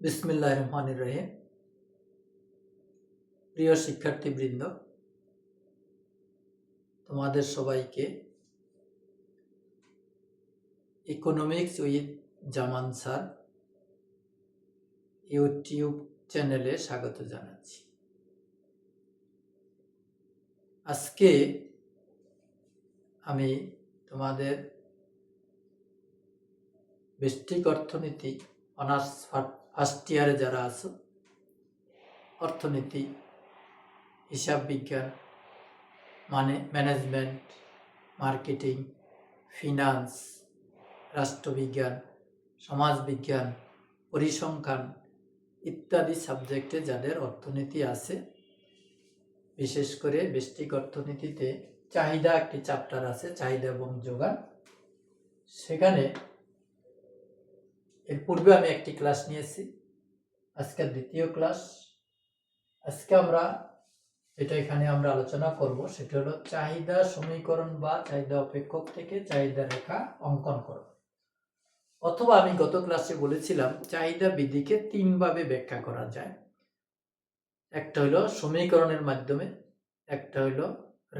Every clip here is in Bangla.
বিসমিল্লাহির রহমানির রহিম। প্রিয় শিক্ষার্থীবৃন্দ, তোমাদের সবাইকে economics with Zaman sir YouTube চ্যানেলে স্বাগত জানাচ্ছি। আজকে আমি তোমাদের ব্যষ্টিক অর্থনীতি অনার্স ফার্স্ট ইয়ারে যারা আছো, অর্থনীতি, হিসাব বিজ্ঞান, ম্যানেজমেন্ট, মার্কেটিং, ফিনান্স, রাষ্ট্রবিজ্ঞান, সমাজবিজ্ঞান, পরিসংখ্যান ইত্যাদি সাবজেক্টে যাদের অর্থনীতি আছে, বিশেষ করে ব্যষ্টিক অর্থনীতিতে চাহিদা একটি চ্যাপ্টার আছে, চাহিদা এবং যোগান। সেখানে এর পূর্বে আমি একটি ক্লাস নিয়েছি, আজকে দ্বিতীয় ক্লাস। আজকে আমরা যেটা এখানে আমরা আলোচনা করব সেটা হলো চাহিদা সমীকরণ বা চাহিদা অপেক্ষক থেকে চাহিদা রেখা অঙ্কন করব। অথবা আমি গত ক্লাসে বলেছিলাম চাহিদা বিধিকে তিনভাবে ব্যাখ্যা করা যায়। একটা হলো সমীকরণের মাধ্যমে, একটা হলো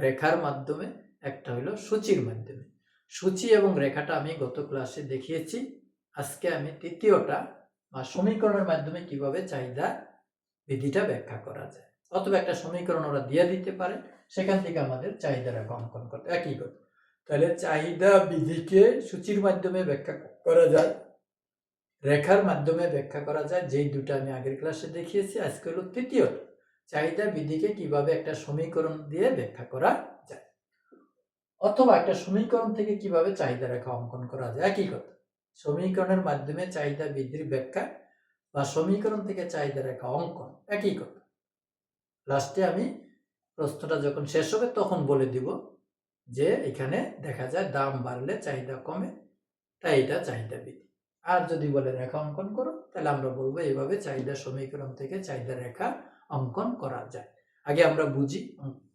রেখার মাধ্যমে, একটা হলো সূচির মাধ্যমে। সূচি এবং রেখাটা আমি গত ক্লাসে দেখিয়েছি। আজকে আমি তৃতীয়টা বা সমীকরণের মাধ্যমে কিভাবে চাহিদা বিধিটা ব্যাখ্যা করা যায়, অথবা একটা সমীকরণ ওরা দিয়ে দিতে পারে, সেখান থেকে আমাদের চাহিদা রেখা অঙ্কন করতে একই কথা। তাহলে চাহিদা বিধিকে সূচির মাধ্যমে ব্যাখ্যা করা যায়, রেখার মাধ্যমে ব্যাখ্যা করা যায়, যেই দুটো আমি আগের ক্লাসে দেখিয়েছি। আজকে হলো তৃতীয়ত, চাহিদা বিধিকে কিভাবে একটা সমীকরণ দিয়ে ব্যাখ্যা করা যায়, অথবা একটা সমীকরণ থেকে কিভাবে চাহিদা রেখা অঙ্কন করা যায়, একই কথা। সমীকরণের মাধ্যমে চাহিদা বৃদ্ধির ব্যাখ্যা বা সমীকরণ থেকে চাহিদা রেখা অঙ্কন একই কথা। লাস্টে আমি প্রশ্নটা যখন শেষ হবে তখন বলে দিব যে এখানে দেখা যায় দাম বাড়লে চাহিদা কমে, তাই এটা চাহিদা বৃদ্ধি। আর যদি বলে রেখা অঙ্কন করো, তাহলে আমরা বলবো এইভাবে চাহিদা সমীকরণ থেকে চাহিদা রেখা অঙ্কন করা যায়। আগে আমরা বুঝি,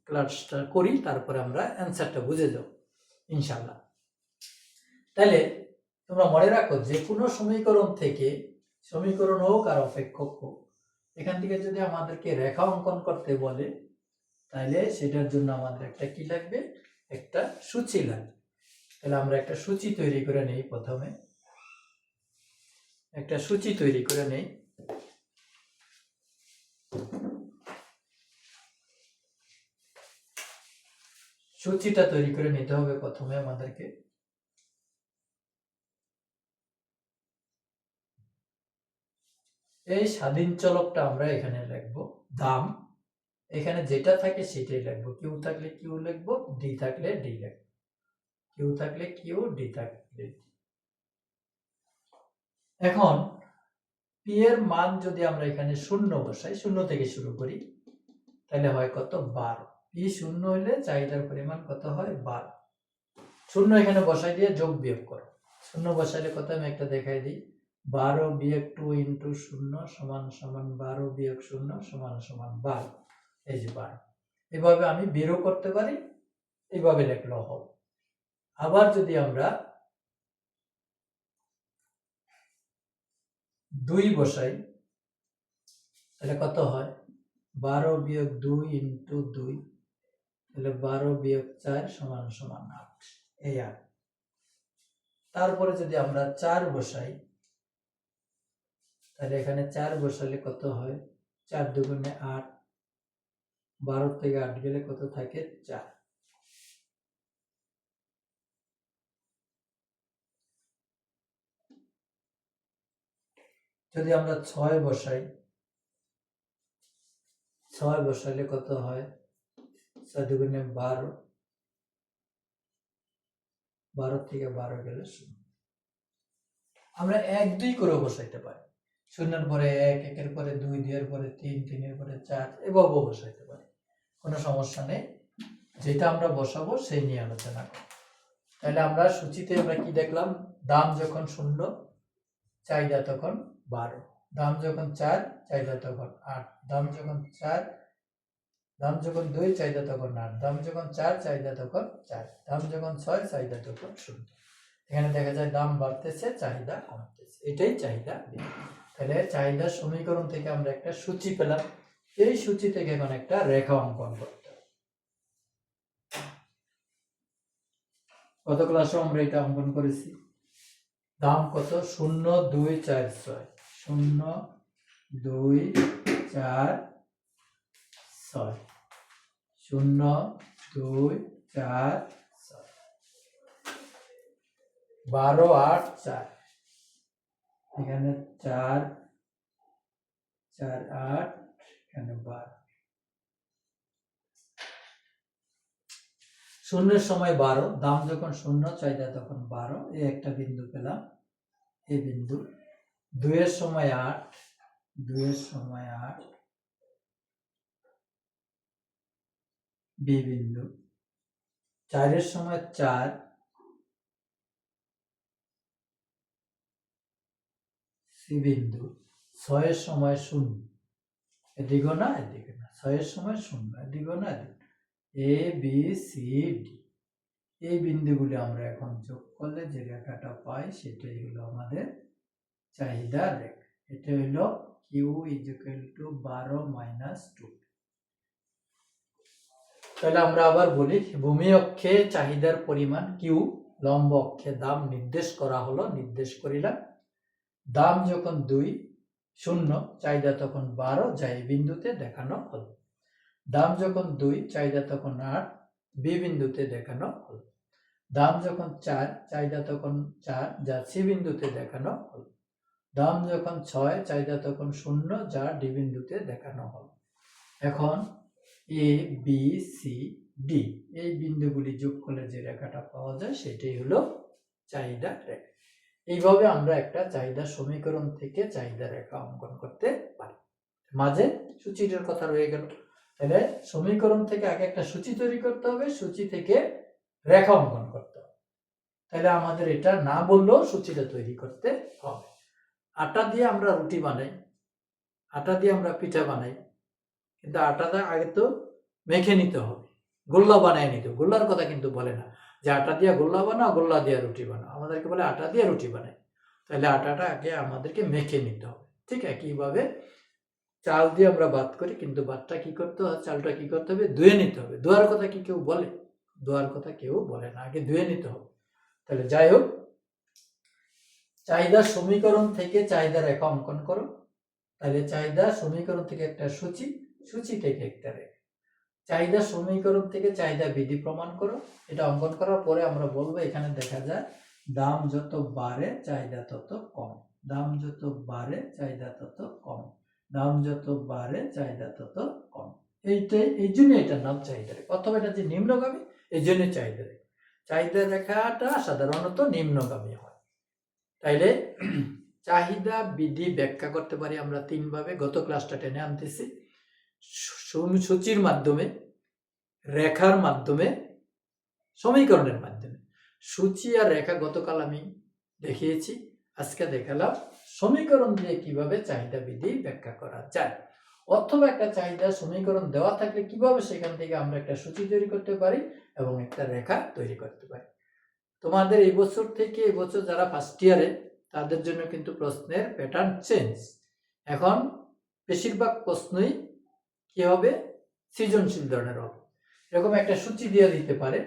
ক্লাসটা করি, তারপরে আমরা অ্যান্সারটা বুঝে যাব ইনশাল্লাহ। তাহলে তোমরা মনে রাখো, যে কোনো সমীকরণ থেকে, সমীকরণ হোক আর অপেক্ষক হোক, এখান থেকে যদি আমাদেরকে রেখা অঙ্কন করতে বলে, তাহলে সেটার জন্য আমাদের একটা কি লাগবে, একটা সূচি লাগবে। তাহলে আমরা একটা সূচি তৈরি করে নেই। প্রথমে একটা সূচি তৈরি করে নেই। সূচিটা তৈরি করে নিতে হবে প্রথমে আমাদেরকে। এই স্বাধীন চলকটা আমরা এখানে লিখবো দাম। এখানে যেটা থাকে সেটাই লিখবো। কিউ থাকলে কিউ লিখবো, ডি থাকলে ডি লিখবো। কিউ থাকলে কিউ, ডি থাকলে ডি। এখন পি এর মান যদি আমরা এখানে শূন্য বসাই, শূন্য থেকে শুরু করি, তাহলে হয় কত, 12। পি শূন্য হলে চাহিদার পরিমাণ কত হয়, 12। শূন্য এখানে বসাই দিয়ে যোগ বিয়োগ করো। শূন্য বসাইলে কত, আমি একটা দেখাই দিই। 12 বিয়োগ 2 ইন্টু 0 সমান সমান 12 বিয়োগ 0 সমান সমান 12। এই যে 12। এভাবে আমি বেরও করতে পারি, এইভাবে লিখলেও হবে। আবার যদি আমরা 2 বসাই, তাহলে কত হয়, 12 বিয়োগ 2 ইন্টু 2, তাহলে 12 বিয়োগ 4 সমান সমান 8। এই 8। তারপরে যদি আমরা 4 বসাই, তাহলে এখানে 4 বসালে কত হয়, 4 দুগুণে 8, 12 থেকে 8 গেলে কত থাকে, 4। যদি আমরা 6 বসাই, 6 বসালে কত হয়, 6 দুগুণে 12, 12 থেকে 12 গেলে 0। আমরা 1 2 করে বসাইতে পারি। শূন্যের পরে 1, 1 এর পরে 2, 2 এর পরে 3, 3 এর পরে 4, এভাবেও বসাইতে পারি, কোনো সমস্যা নেই। যেটা আমরা বসাবো সেই নিয়ে আলোচনা করব। তাহলে আমরা সূচিতে আমরা কি দেখলাম, দাম যখন 0, চাহিদা তখন 12। দাম যখন 4, চাহিদা তখন 8। দাম যখন 4, দাম যখন 2, চাহিদা তখন 8। দাম যখন 4, চাহিদা তখন 4। দাম যখন 6, চাহিদা তখন 0। এখানে দেখা যায় দাম বাড়তেছে, চাহিদা কমতেছে, এটাই চাহিদা বৃদ্ধি। তাহলে চাহিদার সমীকরণ থেকে আমরা একটা সূচি পেলাম, এই সূচি থেকে এখন একটা রেখা অঙ্কন করতে হবে। গত ক্লাসে আমরা এটা অঙ্কন করেছি। দাম কত? 0 2 4 6, 0 2 4 6, 0 2 4 6, 12 8 4, এখানে 4 4 8, এখানে 12। শূন্যের সময় 12, দাম যখন 0, চাহিদা তখন 12, এই একটা বিন্দু পেলাম, এই বিন্দু। 2 এর সময় 8, 2 এর সময় 8, বি বিন্দু। 4 এর সময় 4, সি বিন্দু। 6 এর সময় 0, এদিকেও না এদিকে না, 6 এর সময় 0, এদিকেও না এদিকে, এ বি সি ডি। এই বিন্দুগুলি আমরা এখন যোগ করলে যে রেখাটা পাই সেটাই হলো আমাদের চাহিদা রেখা। এটা হলো কিউ ইকুয়াল টু 12 মাইনাস 2। তাহলে আমরা আবার বলি, ভূমি অক্ষে চাহিদার পরিমাণ কিউ, লম্ব অক্ষে দাম নির্দেশ করা হলো, নির্দেশ করিলাম। দাম যখন 2 0, চাহিদা তখন 12, যা এই বিন্দুতে দেখানো হলো। দাম যখন 2, চাহিদা তখন 8, বি বিন্দুতে দেখানো হলো। দাম যখন 4, চাহিদা তখন 4, যা সি বিন্দুতে দেখানো হলো। দাম যখন 6, চাহিদা তখন 0, যা ডি বিন্দুতে দেখানো হলো। এখন এ বি সি ডি এই বিন্দুগুলি যোগ করলে যে রেখাটা পাওয়া যায় সেটাই হলো চাহিদা রেখা। এইভাবে আমরা একটা চাহিদা সমীকরণ থেকে চাহিদা রেখা অঙ্কন করতে পারি। মাঝে সূচিটার কথা রয়ে গেল। তাহলে সমীকরণ থেকে আগে একটা সূচি তৈরি করতে হবে, সূচি থেকে রেখা অঙ্কন করতে হবে। তাহলে আমাদের এটা না বললেও সূচিটা তৈরি করতে হবে। আটা দিয়ে আমরা রুটি বানাই, আটা দিয়ে আমরা পিঠা বানাই, কিন্তু আটাটা আগে তো মেখে নিতে হবে, গোল্লা বানায় নিতে। গোল্লার কথা কিন্তু বলে না যে আটা দিয়ে গোল্লা বানাও, গোল্লা দিয়ে রুটি বানাও, আমাদেরকে বলে আটা দিয়ে রুটি বানাই। তাহলে আটাটা আগে আমাদেরকে মেখে নিতে হবে। ঠিক একইভাবে চাল দিয়ে আমরা ভাত করি, কিন্তু ভাতটা কি করতে হবে, চালটা কি করতে হবে, ধুয়ে নিতে হবে। ধোয়ার কথা কি কেউ বলে? ধোয়ার কথা কেউ বলে না, আগে ধুয়ে নিতে হবে। তাহলে যাই হোক, চাহিদার সমীকরণ থেকে চাহিদা রেখা অঙ্কন করো। তাহলে চাহিদা সমীকরণ থেকে একটা সূচি, সূচি থেকে একটা রেখা। চাহিদা সমীকরণ থেকে চাহিদা বিধি প্রমাণ করো। এটা অঙ্কন করার পরে আমরা বলবো, এখানে দেখা যায় দাম যত বাড়ে চাহিদা তত কম, দাম যত বাড়ে চাহিদা তত কম, দাম যত বাড়ে চাহিদা তত কম। এইটাই, এই জন্য এটার নাম চাহিদা রেখা, অথবা এটা যে নিম্নগামী, এই জন্য চাহিদা রেখা। চাহিদা রেখাটা সাধারণত নিম্নগামী হয়। তাইলে চাহিদা বিধি ব্যাখ্যা করতে পারি আমরা 3 ভাবে। গত ক্লাসটা টেনে আনতেছি, সূচির মাধ্যমে, রেখার মাধ্যমে, সমীকরণের মাধ্যমে। সূচি আর রেখা গতকাল আমি দেখিয়েছি, আজকে দেখালাম সমীকরণ দিয়ে কিভাবে চাহিদা বিধি ব্যাখ্যা করা যায়, অথবা একটা চাহিদা সমীকরণ দেওয়া থাকলে কিভাবে সেখান থেকে আমরা একটা সূচি তৈরি করতে পারি এবং একটা রেখা তৈরি করতে পারি। তোমাদের এই বছর থেকে, এই বছর যারা ফার্স্ট ইয়ারে, তাদের জন্য কিন্তু প্রশ্নের প্যাটার্ন চেঞ্জ। এখন বেশিরভাগ প্রশ্নই কি হবে, সৃজনশীল ধরনের হবে। এরকম একটা সূচি দিয়ে দিতে পারে,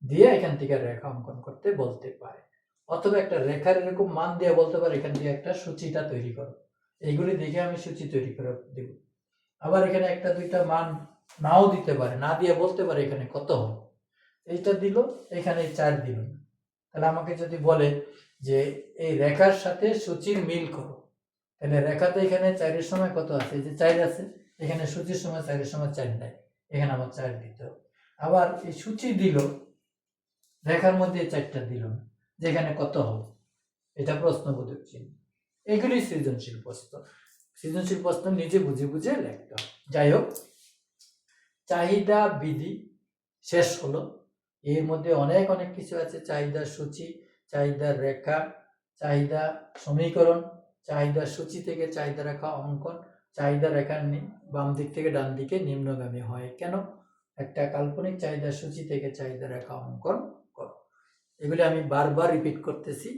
দিয়ে এখান থেকে রেখা অঙ্কন করতে বলতে পারে, অথবা একটা রেখার এরকম মান দিয়ে বলতে পারে এখান থেকে একটা সূচিটা তৈরি করো। এইগুলি দেখে আমি সূচি তৈরি করে দেব। আবার এখানে একটা দুইটা মান নাও দিতে পারে, না দিয়ে বলতে পারে এখানে কত হবে, এইটা দিল, এখানে 4 দিল না। তাহলে আমাকে যদি বলে যে এই রেখার সাথে সূচির মিল করো, তাহলে রেখাতে এখানে 4 এর সময় কত আছে, এই যে 4 আছে, এখানে সূচির সময় 4 এর সময় 4 নাই, এখানে আমার 4 দিতে হবে। আবার এই সূচি দিল, রেখার মধ্যে 4টা দিল না, যেখানে কত হবে, এটা প্রশ্নবোধক চিহ্ন। এগুলি সৃজনশীল প্রশ্ন। সৃজনশীল প্রশ্ন নিজে বুঝে বুঝে লিখতে হবে। যাই হোক, চাহিদা বিধি শেষ হলো। এর মধ্যে অনেক অনেক কিছু আছে, চাহিদা সূচি, চাহিদা রেখা, চাহিদা সমীকরণ, চাহিদা সূচি থেকে চাহিদা রেখা অঙ্কন, চাহিদা রেখার বাম দিক থেকে ডান দিকে নিম্নগামী হয় কেন, একটা কাল্পনিক চাহিদা সূচি থেকে চাহিদা রেখা অঙ্কন করো। এগুলি আমি বারবার রিপিট করতেছি,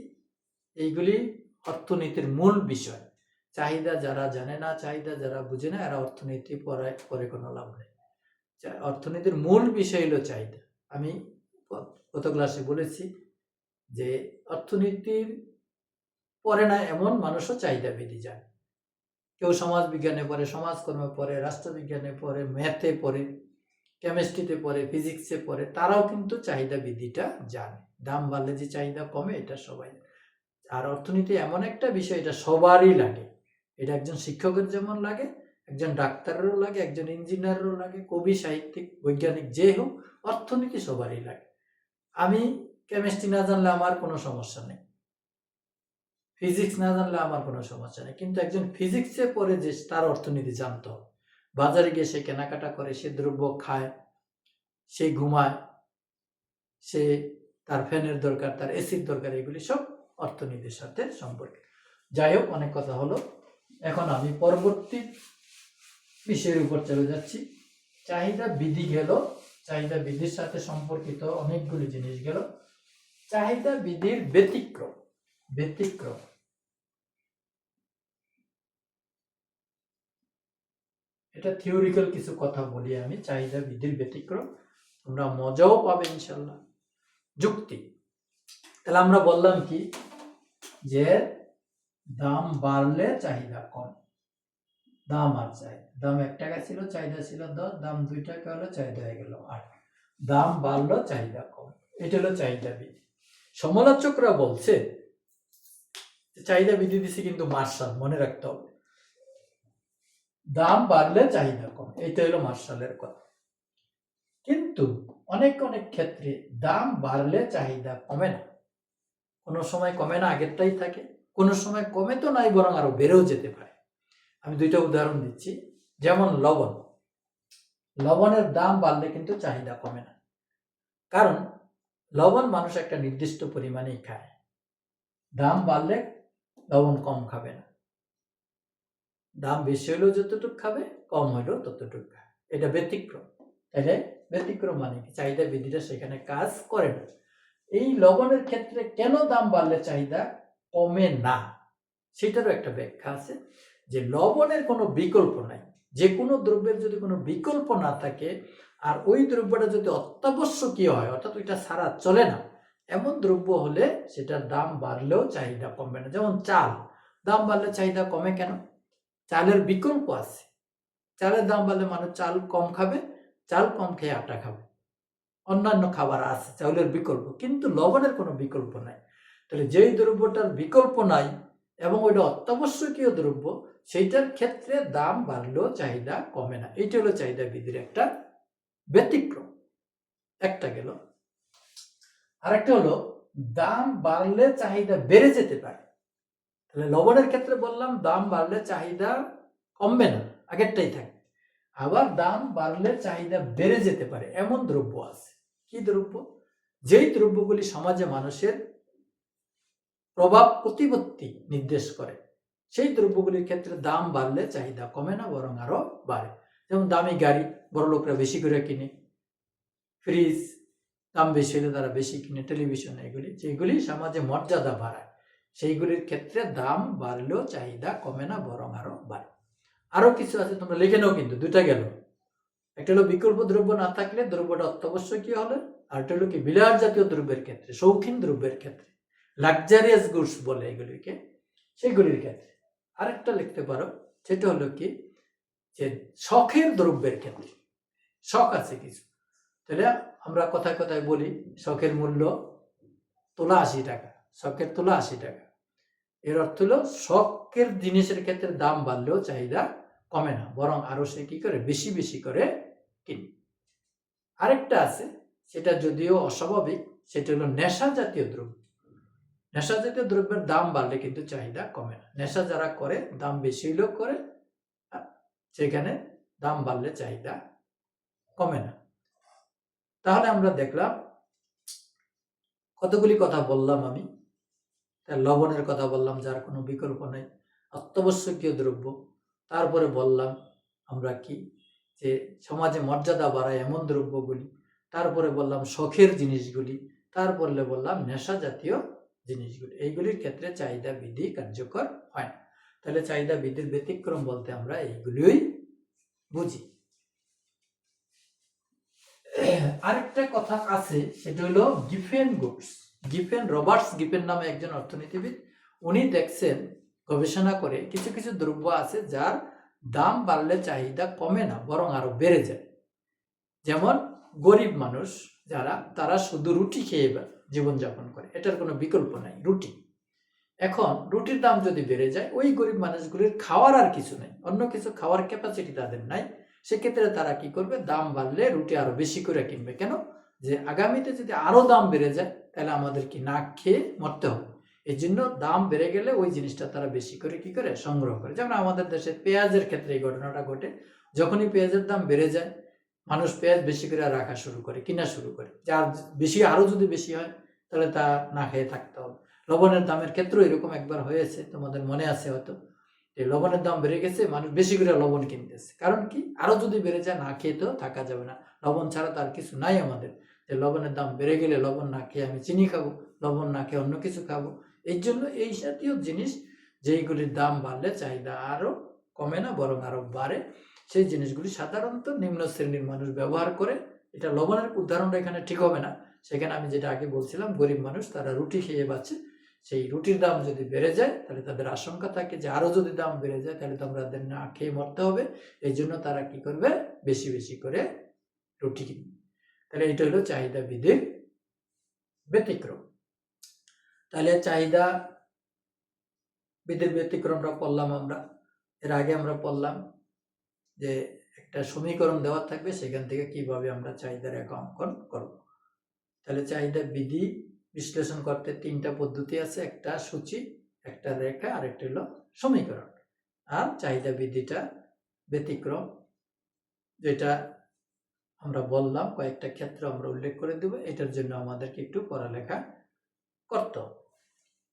এইগুলি অর্থনীতির মূল বিষয়। চাহিদা যারা জানে না, চাহিদা যারা বুঝে না, এরা অর্থনীতি পরে কোনো লাভ নেই। অর্থনীতির মূল বিষয় হলো চাহিদা। আমি গত ক্লাসে বলেছি যে অর্থনীতির পড়ে না এমন মানুষও চাহিদা বিধি জানে। কেউ সমাজ বিজ্ঞানে পড়ে, সমাজকর্মে পড়ে, রাষ্ট্রবিজ্ঞানে পড়ে, ম্যাথে পড়ে, কেমিস্ট্রিতে পড়ে, ফিজিক্সে পড়ে, তারাও কিন্তু চাহিদা বিধিটা জানে। দাম বাড়লে যে চাহিদা কমে, এটা সবাই। আর অর্থনীতি এমন একটা বিষয়, এটা সবারই লাগে। এটা একজন শিক্ষকের যেমন লাগে, একজন ডাক্তারেরও লাগে, একজন ইঞ্জিনিয়ারেরও লাগে, কবি, সাহিত্যিক, বৈজ্ঞানিক যে হোক, অর্থনীতি সবারই লাগে। আমি কেমিস্ট্রি না জানলে আমার কোনো সমস্যা নেই, ফিজিক্স না জানলে আমার কোনো সমস্যা নেই, কিন্তু একজন ফিজিক্সে পড়ে যে তার অর্থনীতি জানতে হবে। বাজারে গিয়ে সে কেনাকাটা করে, সে দ্রব্য খায়, সে ঘুমায়, সে তার ফ্যানের দরকার, তার এসির দরকার, এগুলি সব অর্থনীতির সাথে সম্পর্কিত। যাই হোক, অনেক কথা হলো। এখন আমি পরবর্তী বিষয়ের উপর চলে যাচ্ছি। চাহিদা বিধি গেল, চাহিদা বিধির সাথে সম্পর্কিত অনেকগুলি জিনিস গেল। চাহিদা বিধির ব্যতিক্রম। ব্যতিক্রম এটা থিওরিক্যাল কিছু কথা বলি আমি। চাহিদা বিধির ব্যতিক্রম, তোমরা মজাও পাবে ইনশাল্লাহ। যুক্তি। তাহলে আমরা বললাম কি, যে দাম বাড়লে চাহিদা কম। দাম আর চাহিদা, দাম 1 টাকা ছিল, চাহিদা ছিল 10, দাম 2 টাকা হলো, চাহিদা হয়ে গেল 8। দাম বাড়লো, চাহিদা কম, এটা হলো চাহিদা বিধি। সমালোচকরা বলছে চাহিদা বিধি দিছে কিন্তু মার্শাল, মনে রাখতে হবে, দাম বাড়লে চাহিদা কম, এটা হলো মার্শালের কথা। কিন্তু অনেক অনেক ক্ষেত্রে দাম বাড়লে চাহিদা কমে না। কোনো সময় কমে না, আগেরটাই থাকে। কোনো সময় কমে তো নাই, বরং আরো বেড়েও যেতে পারে। আমি 2টা উদাহরণ দিচ্ছি। যেমন লবণ। লবণের দাম বাড়লে কিন্তু চাহিদা কমে না, কারণ লবণ মানুষ একটা নির্দিষ্ট পরিমাণেই খায়। দাম বাড়লে লবণ কম খাবে না, দাম বেশি হলেও যতটুকু খাবে, কম হলেও ততটুকু খাবে। এটা ব্যতিক্রম। তাহলে ব্যতিক্রম মানে কি, চাহিদা বিধিটা সেখানে কাজ করে না। এই লবণের ক্ষেত্রে কেন দাম বাড়লে চাহিদা কমে না, সেটারও একটা ব্যাখ্যা আছে। যে লবণের কোনো বিকল্প নাই। যে কোনো দ্রব্যের যদি কোনো বিকল্প না থাকে, আর ওই দ্রব্যটা যদি অত্যাবশ্যকীয় হয়, অর্থাৎ ওইটা ছাড়া চলে না, এমন দ্রব্য হলে সেটার দাম বাড়লেও চাহিদা কমবে না। যেমন চাল, দাম বাড়লে চাহিদা কমে কেন? চালের বিকল্প আছে। চালের দাম বাড়লে মানুষ চাল কম খাবে, চাল কম খেয়ে আটা খাবে, অন্যান্য খাবার আছে চাউলের বিকল্প, কিন্তু লবণের কোনো বিকল্প নাই। তাহলে যেই দ্রব্যটার বিকল্প নাই এবং ওইটা অত্যাবশ্যকীয় দ্রব্য, সেইটার ক্ষেত্রে দাম বাড়লেও চাহিদা কমে না। এইটা হলো চাহিদা বিধির একটা ব্যতিক্রম। একটা গেল। আরেকটা হলো দাম বাড়লে চাহিদা বেড়ে যেতে পারে। তাহলে লবণের ক্ষেত্রে বললাম দাম বাড়লে চাহিদা কমবে না, আগেরটাই থাকে। আবার দাম বাড়লে চাহিদা বেড়ে যেতে পারে এমন দ্রব্য আছে। কি দ্রব্য? যেই দ্রব্যগুলি সমাজে মানুষের প্রভাব প্রতিপত্তি নির্দেশ করে, সেই দ্রব্যগুলির ক্ষেত্রে দাম বাড়লে চাহিদা কমে না, বরং আরো বাড়ে। যেমন দামি গাড়ি বড় লোকরা বেশি করে কিনে, ফ্রিজ দাম বেশি হলে তারা বেশি কিনে, টেলিভিশন, এগুলি যেগুলি সমাজে মর্যাদা বাড়ায়, সেইগুলির ক্ষেত্রে দাম বাড়লেও চাহিদা কমে না, বরং আরো বাড়ে। আরো কিছু আছে, তোমরা লিখে নাও, কিন্তু 2টা গেল। একটা হলো বিকল্প দ্রব্য না থাকলে, দ্রব্যটা অত্যাবশ্যকীয় হলে, আর একটা হলো কি বিলাস জাতীয় দ্রব্যের ক্ষেত্রে, শৌখিন দ্রব্যের ক্ষেত্রে, লাক্সারিয়াস গুডস বলে এগুলিকে, সেগুলির ক্ষেত্রে। আরেকটা লিখতে পারো, সেটা হলো কি, যে শখের দ্রব্যের ক্ষেত্রে। শখ আছে কিছু, তাহলে আমরা কথায় কথায় বলি শখের মূল্য তোলা 80 টাকা, শখের তোলা 80 টাকা। এর অর্থ হলো শখের জিনিসের ক্ষেত্রে দাম বাড়লেও চাহিদা কমে না, বরং আরো সে কি করে, বেশি বেশি করে কিনে। আরেকটা আছে, সেটা যদিও অস্বাভাবিক, সেটা হলো নেশা জাতীয় দ্রব্য। নেশা জাতীয় দ্রব্যের দাম বাড়লে কিন্তু চাহিদা কমে না। নেশা যারা করে, দাম বেশি হলেও করে, সেখানে দাম বাড়লে চাহিদা কমে না। তাহলে আমরা দেখলাম কতগুলি কথা বললাম আমি। লবণের কথা বললাম, যার কোনো বিকল্প নেই, অত্যাবশ্যকীয় দ্রব্য। তারপরে বললাম আমরা কি, যে সমাজে মর্যাদা বাড়ায় এমন দ্রব্যগুলি। তারপরে বললাম শখের জিনিসগুলি। তারপরে বললাম নেশা জাতীয় জিনিসগুলি। এইগুলির ক্ষেত্রে চাহিদা বিধি কার্যকর হয় না। তাহলে চাহিদা বৃদ্ধির ব্যতিক্রম বলতে আমরা এইগুলোই বুঝি। আরেকটা কথা আছে, সেটা হলো গিফেন গুডস। রবার্টস গিফেন নামে একজন অর্থনীতিবিদ, উনি দেখছেন গবেষণা করে কিছু কিছু দ্রব্য আছে যার দাম বাড়লে চাহিদা কমে না, বরং আরো বেড়ে যায়। যেমন গরিব মানুষ যারা, তারা শুধু রুটি খেয়ে জীবনযাপন করে, এটার কোনো বিকল্প নাই, রুটি। এখন রুটির দাম যদি বেড়ে যায়, ওই গরিব মানুষগুলির খাওয়ার আর কিছু নেই, অন্য কিছু খাওয়ার ক্যাপাসিটি তাদের নাই, সেক্ষেত্রে তারা কি করবে, দাম বাড়লে রুটি আরো বেশি করে কিনবে। কেন? যে আগামীতে যদি আরো দাম বেড়ে যায় তাহলে আমাদের কি না খেয়ে মরতে হবে, এই জন্য দাম বেড়ে গেলে ওই জিনিসটা তারা বেশি করে কি করে সংগ্রহ করে। যেমন আমাদের দেশে পেঁয়াজের ক্ষেত্রে এই ঘটনাটা ঘটে, যখনই পেঁয়াজের দাম বেড়ে যায় মানুষ পেঁয়াজ বেশি করে রাখা শুরু করে, কিনা শুরু করে, যার বেশি আরো যদি বেশি হয় তাহলে তা না খেয়ে থাকতে হবে। লবণের দামের ক্ষেত্রেও এরকম একবার হয়েছে, তোমাদের মনে আছে হয়তো, যে লবণের দাম বেড়ে গেছে, মানুষ বেশি করে লবণ কিনতেছে। কারণ কি, আরো যদি বেড়ে যায় না খেয়ে তো থাকা যাবে না, লবণ ছাড়া তার কিছু নাই আমাদের, যে লবণের দাম বেড়ে গেলে লবণ না খেয়ে আমি চিনি খাবো, লবণ না খেয়ে অন্য কিছু খাবো। এই জন্য এই জাতীয় জিনিস যেইগুলির দাম বাড়লে চাহিদা আরো কমে না, বরং আরো বাড়ে, সেই জিনিসগুলি সাধারণত নিম্ন শ্রেণীর মানুষ ব্যবহার করে। এটা লবণের উদাহরণটা এখানে ঠিক হবে না, সেখানে আমি যেটা আগে বলছিলাম, গরিব মানুষ তারা রুটি খেয়ে বাঁচে, সেই রুটির দাম যদি বেড়ে যায় তাহলে তাদের আশঙ্কা থাকে যে আরো যদি দাম বেড়ে যায় তাহলে তো আমাদের না খেয়ে মরতে হবে, এই জন্য তারা কি করবে, বেশি বেশি করে রুটি কিনবে। তাহলে এটা হলো চাহিদা বৃদ্ধির ব্যতিক্রম। তাহলে চাহিদা বৃদ্ধির ব্যতিক্রমটা পড়লাম আমরা। এর আগে আমরা পড়লাম যে একটা সমীকরণ দেওয়া থাকবে, সেখান থেকে কিভাবে আমরা চাহিদার রেখা অঙ্কন করব। তাহলে চাহিদা বৃদ্ধি বিশ্লেষণ করতে তিনটা পদ্ধতি আছে, একটা সূচি, একটা রেখা, আর একটা হলো সমীকরণ। আর চাহিদা বৃদ্ধিটা ব্যতিক্রম, যেটা আমরা বললাম কয়েকটা ক্ষেত্রে আমরা উল্লেখ করে দেব, এটার জন্য আমাদেরকে একটু পড়ালেখা করতে হবে।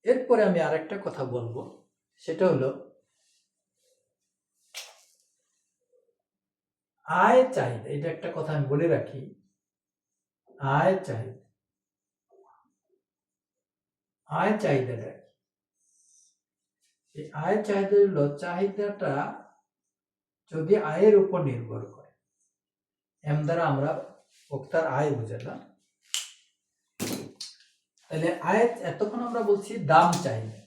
এরপরে আমি আরেকটা কথা বলবো, সেটা হলো আয় চাহিদা। এটা একটা কথা আমি বলে রাখি, আয় চাহিদা, আয় চাহিদাটা কি? এই আয় চাহিদা হলো চাহিদাটা যদি আয়ের উপর নির্ভর করে। এম দ্বারা আমরা ভোক্তার আয় বুঝালাম। তাহলে আয়, এতক্ষণ আমরা বলছি দাম চাহিদা,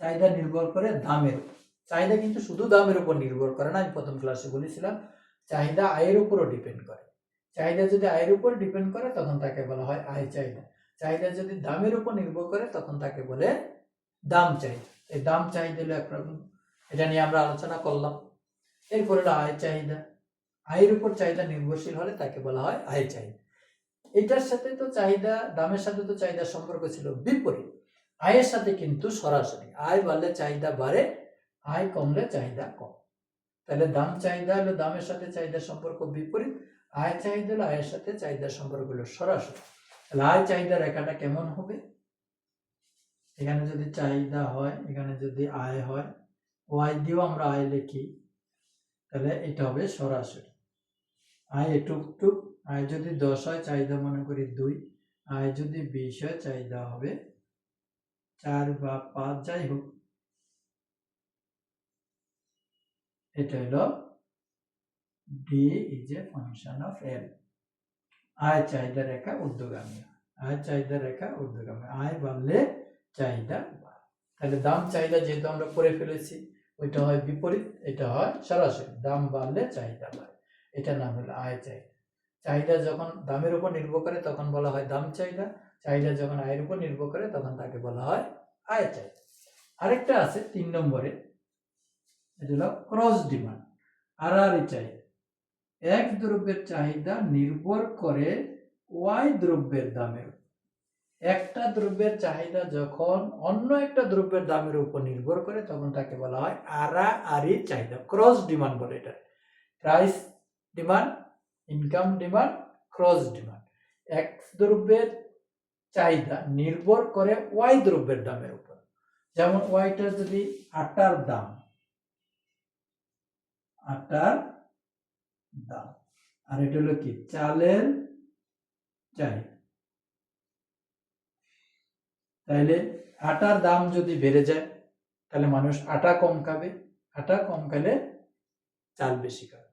চাহিদা নির্ভর করে দামের উপর। চাহিদা কিন্তু শুধু দামের উপর নির্ভর করে না, আমি প্রথম ক্লাসে বলেছিলাম চাহিদা আয়ের উপরও ডিপেন্ড করে। চাহিদা যদি আয়ের উপর ডিপেন্ড করে তখন তাকে বলা হয় আয় চাহিদা। চাহিদা যদি দামের উপর নির্ভর করে তখন তাকে বলে দাম চাহিদা। এই দাম চাহিদা হলো একরকম, এটা নিয়ে আমরা আলোচনা করলাম। এরপরে হলো আয় চাহিদা। আয়ের উপর চাহিদা নির্ভরশীল হলে তাকে বলা হয় আয় চাহিদা। এটার সাথে তো চাহিদা, দামের সাথে তো চাহিদার সম্পর্ক ছিল বিপরীত, আয়ের সাথে কিন্তু সরাসরি। আয় বাড়লে চাহিদা বাড়ে, আয় কমলে চাহিদা কম। তাহলে দাম চাহিদা হলো দামের সাথে চাহিদার সম্পর্ক বিপরীত, আয় চাহিদা হলো আয়ের সাথে চাহিদার সম্পর্ক হলো সরাসরি। তাহলে আয় চাহিদা রেখাটা কেমন হবে? এখানে যদি চাহিদা হয়, এখানে যদি আয় হয়, ওয়াই দিয়েও আমরা আয় লিখি, তাহলে এটা হবে সরাসরি। আয় একটু, আয় যদি 10 হয় চাহিদা মনে করি 2, আয় যদি 20 হয় চাহিদা হবে 4 বা 5, যাই হোক। এটা হলো D is a function of L. আয় চাহিদা রেখা ঊর্ধ্বগামী, আয় চাহিদা রেখা ঊর্ধ্বগামী, আয় বাড়লে চাহিদা বাড়ে। তাহলে দাম চাহিদা যেহেতু আমরা করে ফেলেছি, ওইটা হয় বিপরীত, এটা হয় সরাসরি, দাম বাড়লে চাহিদা বাড়ে, এটার নাম হলো আয় চাহিদা। চাহিদা যখন দামের উপর নির্ভর করে তখন বলা হয় দাম চাহিদা, চাহিদা যখন আয়ের উপর নির্ভর করে তখন তাকে বলা হয় আয় চাহিদা। আরেকটা আছে 3 নম্বরে, এটা হলো ক্রস ডিমান্ড, আর চাহিদা। এক দ্রব্যের চাহিদা নির্ভর করে ওয়াই দ্রব্যের দামের। একটা দ্রব্যের চাহিদা যখন অন্য একটা দ্রব্যের দামের উপর নির্ভর করে তখন তাকে বলা হয় আড়াআড়ি চাহিদা, ক্রস ডিমান্ড বলে এটা। Price demand, income demand, cross demand. এক দ্রব্যের চাহিদা নির্ভর করে ওয়াই দ্রব্যের দামের উপর। যেমন ওয়াইটার যদি আটার দাম, আটার দাম, আর এটা হলো কি চালের চাহিদা। তাইলে আটার দাম যদি বেড়ে যায় তাহলে মানুষ আটা কম খাবে, আটা কম খেলে চাল বেশি খাবে।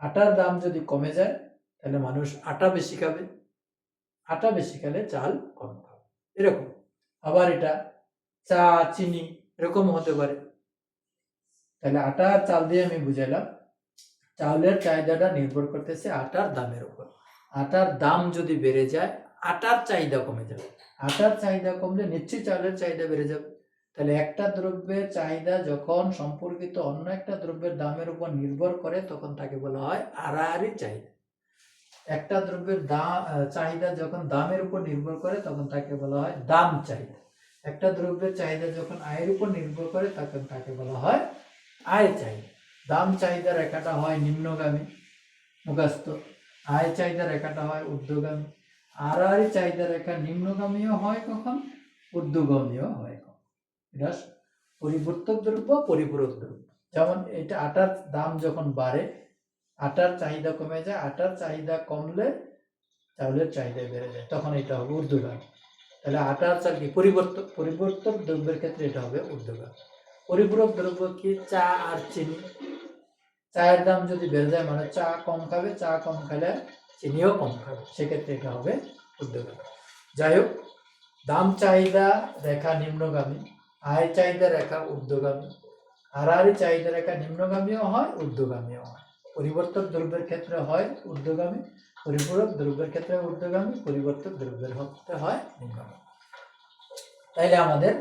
আটার দাম যদি কমে যায় তাহলে মানুষ আটা বেশি খাবে, আটা বেশি খেলে চাল কম খাবে, এরকম। আবার এটা চা চিনি এরকম হতে পারে। তাহলে আটা আর চাল দিয়ে আমি বুঝাইলাম চাউলের চাহিদাটা নির্ভর করতেছে আটার দামের উপর। আটার দাম যদি বেড়ে যায় আটার চাহিদা কমে যাবে, আটার চাহিদা কমলে নিশ্চয়ই চাউলের চাহিদা বেড়ে যাবে। তাহলে একটা দ্রব্যের চাহিদা যখন সম্পর্কিত অন্য একটা দ্রব্যের দামের উপর নির্ভর করে তখন তাকে বলা হয় আড়াআড়ি চাহিদা। একটা দ্রব্যের চাহিদা যখন দামের উপর নির্ভর করে তখন তাকে বলা হয় দাম চাহিদা। একটা দ্রব্যের চাহিদা যখন আয়ের উপর নির্ভর করে তখন তাকে বলা হয় আয় চাহিদা। দাম চাহিদা রেখাটা হয় নিম্নগামী, মুখস্থ। আয় চাহিদা রেখাটা হয় ঊর্ধ্বগামী। আড়াআড়ি চাহিদা রেখা নিম্নগামীও হয় কখন, ঊর্ধ্বগামীও হয় কখন। এটা পরিবর্তক দ্রব্য, পরিপূরক দ্রব্য। যেমন এটা আটার দাম যখন বাড়ে আটার চাহিদা কমে যায়, আটার চাহিদা কমলে চাউলের চাহিদা বেড়ে যায়, তখন এটা হবে ঊর্ধ্বগামী। তাহলে আটার চাল কি পরিবর্তক, পরিবর্তক দ্রব্যের ক্ষেত্রে এটা হবে ঊর্ধ্বগামী। পরিপূরক দ্রব্য কি চা আর চিনি। চায়ের দাম যদি বেড়ে যায় মানে চা কম খাবে, চা কম খেলে চিনিও কম খাবে, সেক্ষেত্রে এটা হবে ঊর্ধ্বগামী। যাই হোক, দাম চাহিদা রেখা নিম্নগামী, আয় চাহিদা রেখা ঊর্ধ্বগামী, আড়াআড়ি চাহিদা রেখা নিম্নগামীও হয় ঊর্ধ্বগামীও হয়। পরিবর্তক দ্রব্যের ক্ষেত্রে হয় ঊর্ধ্বগামী, পরিপূরক দ্রব্যের ক্ষেত্রে ঊর্ধ্বগামী, পরিবর্তক দ্রব্যের ক্ষেত্রে হয় নিম্নগামী। তাইলে আমাদের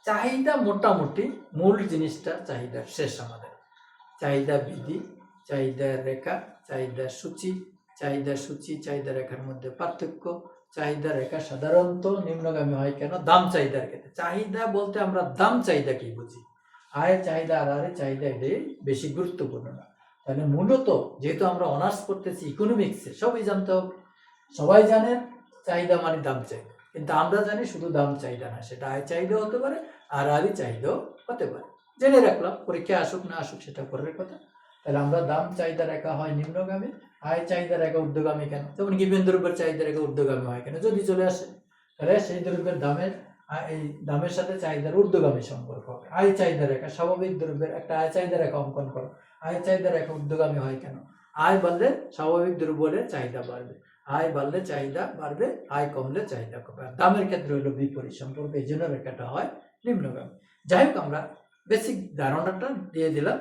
চাহিদা মোটামুটি মূল জিনিসটা চাহিদার শেষ। আমাদের চাহিদা বিধি, চাহিদার রেখা, চাহিদার সূচি, চাহিদার সূচি চাহিদা রেখার মধ্যে পার্থক্য। চাহিদা রেখা সাধারণত নিম্নগামী হয় কেন, দাম চাহিদার ক্ষেত্রে। চাহিদা বলতে আমরা দাম চাহিদা কি বুঝি, আয়ের চাহিদা আর আয়ের চাহিদা এটাই বেশি গুরুত্বপূর্ণ না। তাহলে মূলত যেহেতু আমরা অনার্স করতেছি ইকোনমিক্সে, সবই জানতে হবে। সবাই জানে চাহিদা মানে দাম চাহিদা, কিন্তু আমরা জানি শুধু দাম চাহিদা না, সেটা আয় চাহিদাও হতে পারে আর আয়ের চাহিদাও হতে পারে। জেনে রাখলাম, পরীক্ষা আসুক না আসুক সেটা পরের কথা। তাহলে আমরা দাম চাহিদা রেখা হয় নিম্নগামী, আয় চাহিদা রেখা ঊর্ধ্বগামী কেন, যেমন গিভেন দ্রব্যের চাহিদা রেখা ঊর্ধ্বগামী হয় কেন, যদি চলে আসে তাহলে সেই দ্রব্যের দামের এই দামের সাথে চাহিদার ঊর্ধ্বগামী সম্পর্ক হবে। আয় চাহিদা রেখা, স্বাভাবিক দ্রব্যের একটা আয় চাহিদা রেখা অঙ্কন করো, আয় চাহিদা রেখা ঊর্ধ্বগামী হয় কেন, আয় বাড়লে স্বাভাবিক দ্রব্যের চাহিদা বাড়বে, আয় বাড়লে চাহিদা বাড়বে, আয় কমলে চাহিদা কমবে। দামের ক্ষেত্রে হলো বিপরীত সম্পর্ক, এই জন্য রেখাটা হয় নিম্নগামী। যাই হোক, আমরা বেসিক ধারণাটা দিয়ে দিলাম।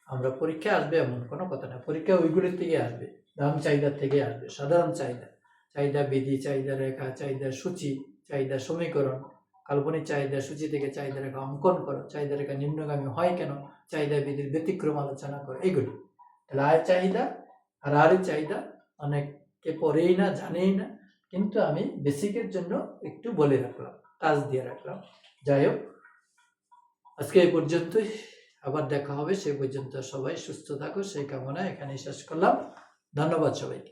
আমরা পরীক্ষা আসবে এমন কোনো কথা না, পরীক্ষা ওইগুলির থেকে আসবে, দাম চাহিদার থেকে আসবে। সাধারণ চাহিদা, চাহিদা বিধি, চাহিদা রেখা, চাহিদার সূচি, চাহিদার সমীকরণ, কাল্পনিক চাহিদা সূচি থেকে চাহিদা রেখা অঙ্কন করো, চাহিদা রেখা নিম্নগামী হয় কেন, চাহিদা বিধির ব্যতিক্রম আলোচনা করো, এগুলি। তাহলে আয়ের চাহিদা আর আয়ের চাহিদা অনেককে পড়েই না, জানেই না, কিন্তু আমি বেসিকের জন্য একটু বলে রাখলাম, কাজ দিয়ে রাখলাম। যাই হোক, আজকে এই পর্যন্তই, আবার দেখা হবে। সেই পর্যন্ত সবাই সুস্থ থাকো, সেই কামনা এখানে শেষ করলাম। ধন্যবাদ সবাইকে।